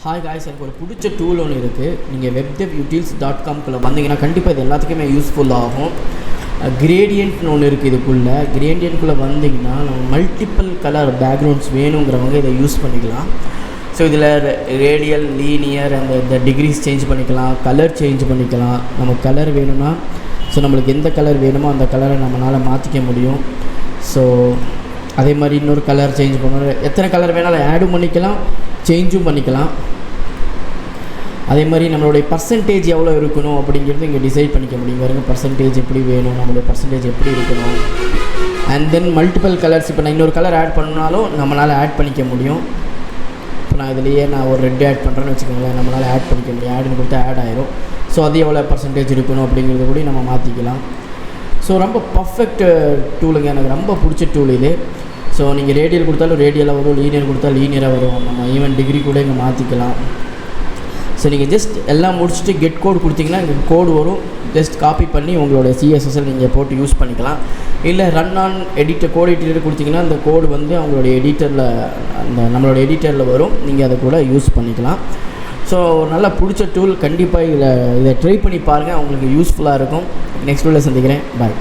Hi guys, எனக்கு ஒரு பிடிச்ச டூல் ஒன்று இருக்குது. நீங்கள் webdevutils.com வந்தீங்கன்னா கண்டிப்பாக இது எல்லாத்துக்குமே யூஸ்ஃபுல்லாகும். கிரேடியன்ட்னு ஒன்று இருக்குது. இதுக்குள்ளே கிரேடியன்ட்குள்ளே வந்தீங்கன்னா நம்ம மல்டிப்பிள் கலர் பேக்ரவுண்ட்ஸ் வேணுங்கிறவங்க இதை யூஸ் பண்ணிக்கலாம். ஸோ இதில் ரேடியல், லீனியர், இந்த டிகிரிஸ் சேஞ்ச் பண்ணிக்கலாம், கலர் சேஞ்ச் பண்ணிக்கலாம். நமக்கு கலர் வேணும்னா நம்மளுக்கு எந்த கலர் வேணுமோ அந்த கலரை நம்மளால் மாற்றிக்க முடியும். ஸோ அதே மாதிரி இன்னொரு கலர் சேஞ்ச் பண்ணணும், எத்தனை கலர் வேணாலும் ஆடும் பண்ணிக்கலாம், சேஞ்சும் பண்ணிக்கலாம். அதே மாதிரி நம்மளுடைய பர்சன்டேஜ் எவ்வளோ இருக்கணும் அப்படிங்கிறது இங்கே டிசைட் பண்ணிக்க முடியும். பாருங்க, பர்சன்டேஜ் எப்படி வேணும், நம்மளுடைய பர்சன்டேஜ் எப்படி இருக்கணும். அண்ட் தென் மல்டிபிள் கலர்ஸ், இப்போ நான் இன்னொரு கலர் ஆட் பண்ணாலும் நம்மளால் ஆட் பண்ணிக்க முடியும். இப்போ நான் இதுலேயே ஒரு ரெட் ஆட் பண்ணுறேன்னு வச்சுக்கோங்களேன், நம்மளால் ஆட் பண்ணிக்க முடியும். ஆடுன்னு கொடுத்தா ஆட் ஆயிரும். ஸோ அது எவ்வளோ பர்சன்டேஜ் இருக்கணும் அப்படிங்கிறத கூட நம்ம மாற்றிக்கலாம். ஸோ ரொம்ப பர்ஃபெக்ட் டூலுங்க, எனக்கு ரொம்ப பிடிச்ச டூல் இது. ஸோ நீங்கள் ரேடியல் கொடுத்தாலும் ரேடியலாக வரும், லீனியர் கொடுத்தா லீனியராக வரும். நம்ம ஈவன் டிகிரி கூட இங்கே மாற்றிக்கலாம். ஸோ நீங்கள் ஜஸ்ட் எல்லாம் முடிச்சுட்டு கெட் கோட் கொடுத்தீங்கன்னா இங்கே கோடு வரும். ஜஸ்ட் காப்பி பண்ணி உங்களோட சிஎஸ்எஸ்எல் நீங்கள் போட்டு யூஸ் பண்ணிக்கலாம். இல்லை run on editor, code editor கொடுத்தீங்கன்னா அந்த கோடு அவங்களுடைய எடிட்டரில், நம்மளோட எடிட்டரில் வரும். நீங்கள் அதை கூட யூஸ் பண்ணிக்கலாம். ஸோ நல்லா பிடிச்ச டூல். கண்டிப்பாக இதை ட்ரை பண்ணி பாருங்கள், உங்களுக்கு யூஸ்ஃபுல்லாக இருக்கும். நெக்ஸ்ட் வீடியோவில் சந்திக்கிறேன். பாய்.